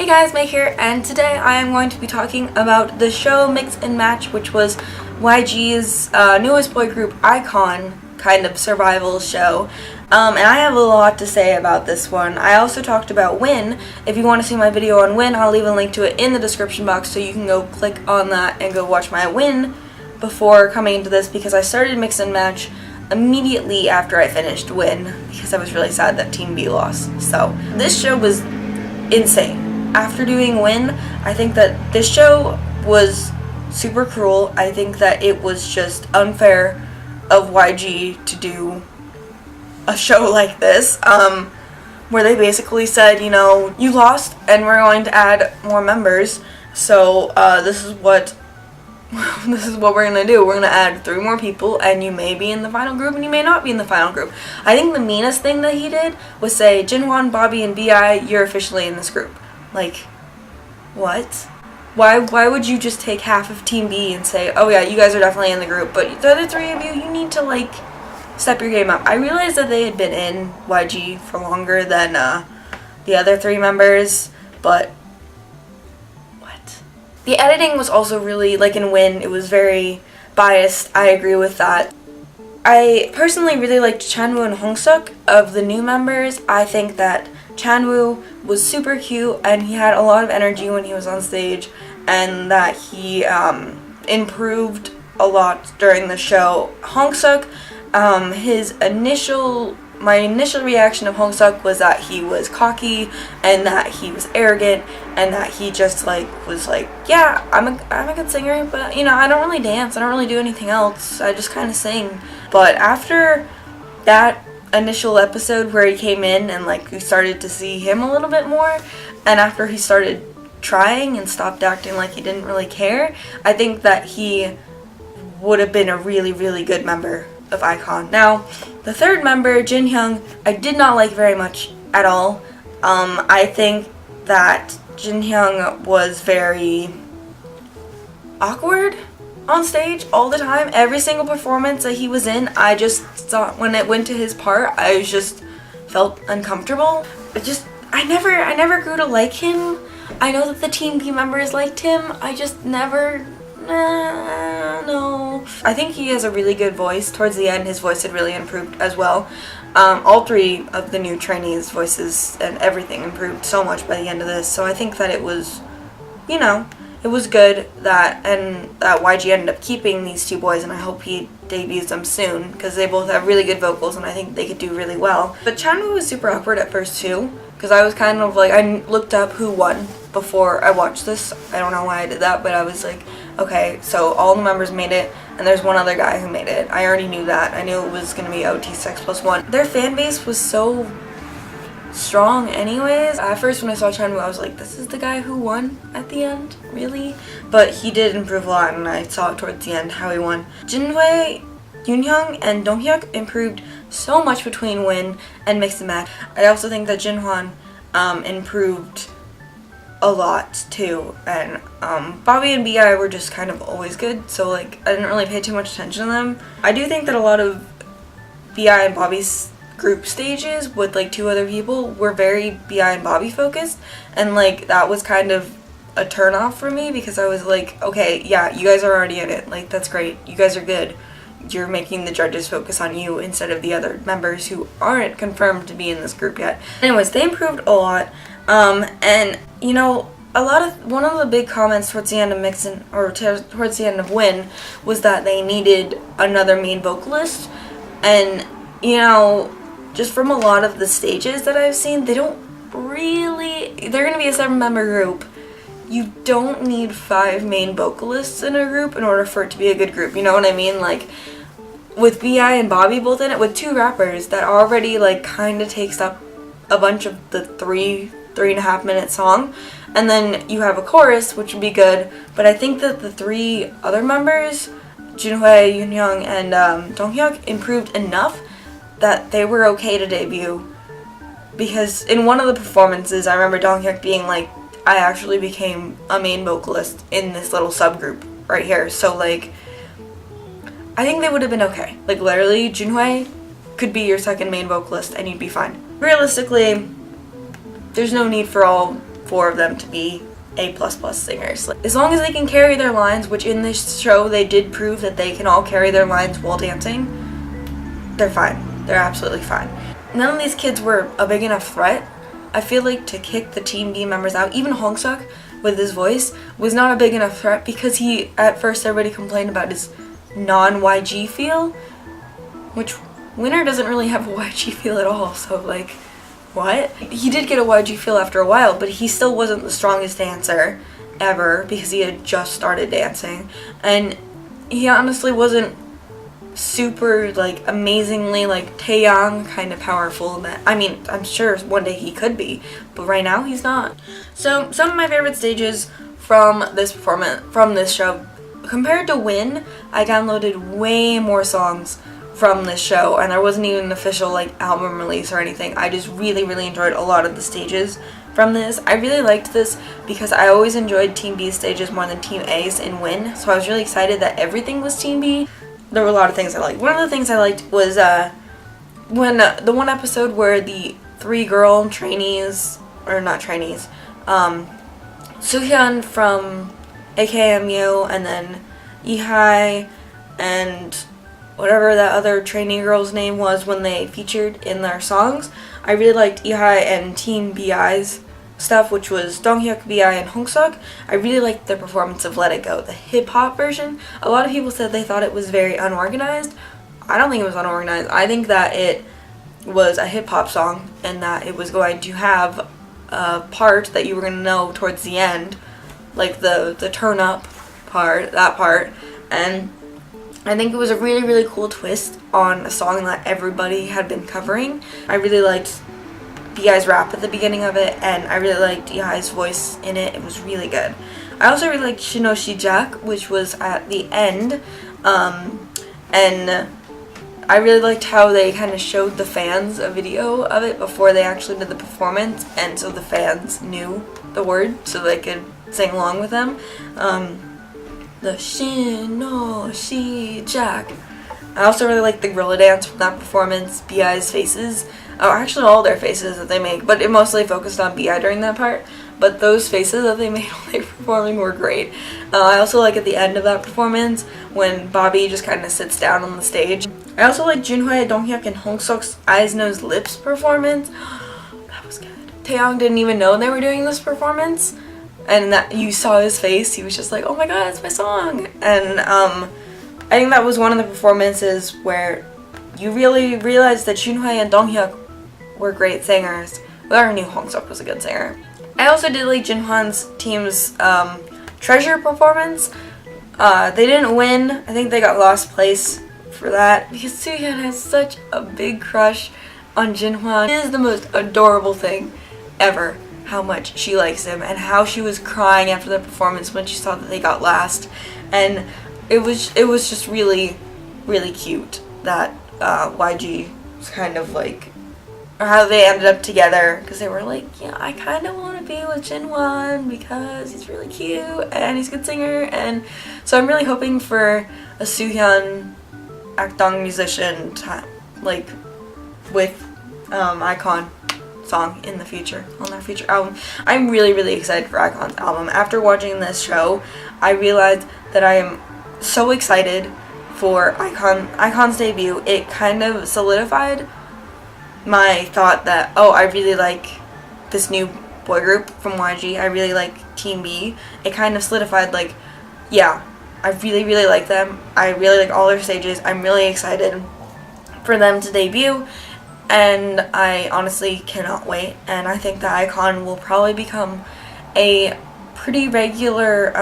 guys, May here, and today I am going to be talking about the show Mix and Match, which was YG's newest boy group iKON kind of survival show. And I have a lot to say about this one. I also talked about Win. If you want to see my video on Win, I'll leave a link to it in the description box so you can go click on that and go watch my Win before coming into this, because I started Mix and Match immediately after I finished Win because I was really sad that Team B lost. So this show was insane. After doing Win, I think that this show was super cruel. I think that it was just unfair of YG to do a show like this, where they basically said, you know, you lost and we're going to add more members, so this is what we're gonna do. We're gonna add 3 more people, and you may be in the final group and you may not be in the final group. I think the meanest thing that he did was say, Jinhwan, Bobby, and BI, you're officially in this group. Like, what? Why would you just take half of Team B and say, oh yeah, you guys are definitely in the group, but the other 3 of you need to, like, step your game up. I realized that they had been in YG for longer than the other 3 members, but what? The editing was also really, like in Win, it was very biased. I agree with that. I personally really liked Chanwoo and Hongsuk of the new members. I think that Chanwoo was super cute and he had a lot of energy when he was on stage, and that he improved a lot during the show. Hongsuk, my initial reaction of Hongsuk was that he was cocky and that he was arrogant and that he just was like, yeah, I'm a good singer, but you know, I don't really dance, I don't really do anything else, I just kind of sing. But after that initial episode where he came in and like we started to see him a little bit more, and after he started trying and stopped acting like he didn't really care, I think that he would have been a really, really good member of iKON. Now, the 3rd member, Jinhyung, I did not like very much at all. I think that Jinhyung was very awkward on stage all the time. Every single performance that he was in, I just thought when it went to his part, I just felt uncomfortable. I never grew to like him. I know that the Team B members liked him. I just never, no. I think he has a really good voice. Towards the end, his voice had really improved as well. All 3 of the new trainees' voices and everything improved so much by the end of this. So I think that it was, you know, it was good that YG ended up keeping these 2 boys, and I hope he debuts them soon because they both have really good vocals and I think they could do really well. But Chanwoo was super awkward at first too, because I was kind of like, I looked up who won before I watched this. I don't know why I did that, but I was like, okay, so all the members made it, and there's one other guy who made it. I already knew that. I knew it was going to be OT6+1. Their fan base was so strong anyways. At first when I saw Chanwoo, I was like, this is the guy who won at the end? Really? But he did improve a lot, and I saw it towards the end how he won. Jinhwae, Yoonhyung, and Donghyuk improved so much between Win and Mix and Match. I also think that Jinhwan improved a lot too, and Bobby and BI were just kind of always good, so like I didn't really pay too much attention to them. I do think that a lot of BI and Bobby's group stages with like 2 other people were very BI and Bobby focused, and like that was kind of a turn off for me because I was like, okay, yeah, you guys are already in it, like that's great, you guys are good, you're making the judges focus on you instead of the other members who aren't confirmed to be in this group yet. Anyways, they improved a lot, and you know, one of the big comments towards the end of towards the end of Win was that they needed another main vocalist, and you know, just from a lot of the stages that I've seen, they're gonna be a 7-member group. You don't need 5 main vocalists in a group in order for it to be a good group, you know what I mean? Like, with BI and Bobby both in it, with 2 rappers, that already like kind of takes up a bunch of the 3.5 minute song, and then you have a chorus, which would be good. But I think that the 3 other members, Jinhwae, Yoonhyung, and Donghyuk, improved enough that they were okay to debut, because in one of the performances I remember Donghyuk being like, I actually became a main vocalist in this little subgroup right here, so like I think they would have been okay. Like literally, Jinhwae could be your second main vocalist and you'd be fine. Realistically, there's no need for all 4 of them to be A++ singers. As long as they can carry their lines, which in this show they did prove that they can all carry their lines while dancing, they're fine. They're absolutely fine. None of these kids were a big enough threat. I feel like to kick the Team B members out, even Hongsuk with his voice was not a big enough threat because he, at first everybody complained about his non-YG feel, which Winner doesn't really have a YG feel at all, so like, what? He did get a YG feel after a while, but he still wasn't the strongest dancer ever because he had just started dancing, and he honestly wasn't super like amazingly like Taeyang kind of powerful. That, I mean, I'm sure one day he could be, but right now he's not. So some of my favorite stages from this performance, from this show, compared to Win, I downloaded way more songs from this show, and there wasn't even an official like album release or anything. I just really enjoyed a lot of the stages from this. I really liked this because I always enjoyed Team B's stages more than Team A's in Win, so I was really excited that everything was Team B. There were a lot of things I liked. One of the things I liked was when the one episode where the 3 girl trainees, or not trainees, Soohyun from AKMU, and then Ihai, and whatever that other trainee girl's name was when they featured in their songs. I really liked Ihai and Team BI's stuff, which was Donghyuk, BI, and Hongsuk. I really liked the performance of Let It Go, the hip-hop version. A lot of people said they thought it was very unorganized. I don't think it was unorganized. I think that it was a hip-hop song and that it was going to have a part that you were going to know towards the end, like the turn-up part, that part, and I think it was a really cool twist on a song that everybody had been covering. I really liked BI's rap at the beginning of it, and I really liked Ihai's voice in it. It was really good. I also really liked Shinoshi Jack, which was at the end, and I really liked how they kind of showed the fans a video of it before they actually did the performance, and so the fans knew the word so they could sing along with them. The Shinoshi Jack. I also really like the gorilla dance from that performance, BI's faces, or actually all their faces that they make, but it mostly focused on BI during that part, but those faces that they made while they were performing were great. I also like at the end of that performance when Bobby just kind of sits down on the stage. I also like Junhoi, Donghyuk, and Hongsuk's eyes, nose, lips performance. That was good. Taeyang didn't even know they were doing this performance, and that you saw his face. He was just like, oh my god, it's my song. And I think that was one of the performances where you really realized that Junhoi and Donghyuk were great singers. We already knew Hongsuk was a good singer. I also did like Jinhwan's team's Treasure performance. They didn't win. I think they got last place for that because Soohyun has such a big crush on Jinhwan. It is the most adorable thing ever how much she likes him, and how she was crying after the performance when she saw that they got last. And it was just really cute that YG was kind of like, or how they ended up together, because they were like, yeah, I kind of want to be with Jinhwan because he's really cute and he's a good singer. And so I'm really hoping for a Soohyun Akdong musician like with iKON song in the future, on their future album. I'm really excited for iKON's album. After watching this show, I realized that I am so excited for iKON's debut. It kind of solidified my thought that, oh, I really like this new boy group from YG. I really like Team B. It kind of solidified, like, yeah, I really like them. I really like all their stages. I'm really excited for them to debut, and I honestly cannot wait. And I think that iKON will probably become a pretty regular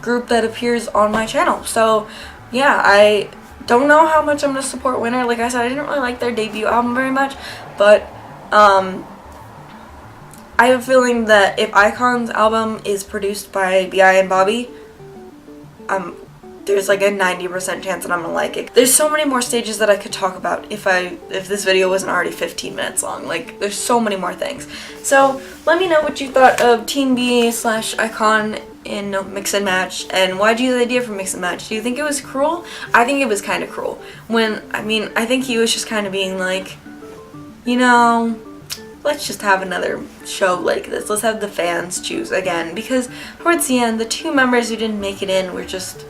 group that appears on my channel. So yeah, I don't know how much I'm going to support Winner. Like I said, I didn't really like their debut album very much, but I have a feeling that if iKON's album is produced by BI and Bobby, there's like a 90% chance that I'm gonna like it. There's so many more stages that I could talk about if this video wasn't already 15 minutes long. Like, there's so many more things. So let me know what you thought of Team B / iKON in Mix and Match, and YG's idea for Mix and Match. Do you think it was cruel? I think it was kind of cruel. I think he was just kind of being like, you know, let's just have another show like this. Let's have the fans choose again, because towards the end, the 2 members who didn't make it in were just,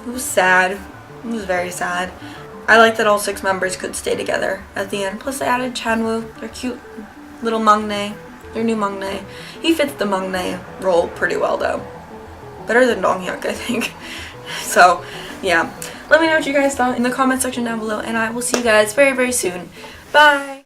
it was sad. It was very sad. I like that all 6 members could stay together at the end. Plus they added Chanwoo, their cute little Mangne, their new Mangne. He fits the Mangne role pretty well though. Better than Donghyuk, I think. So, yeah. Let me know what you guys thought in the comment section down below, and I will see you guys very, very soon. Bye!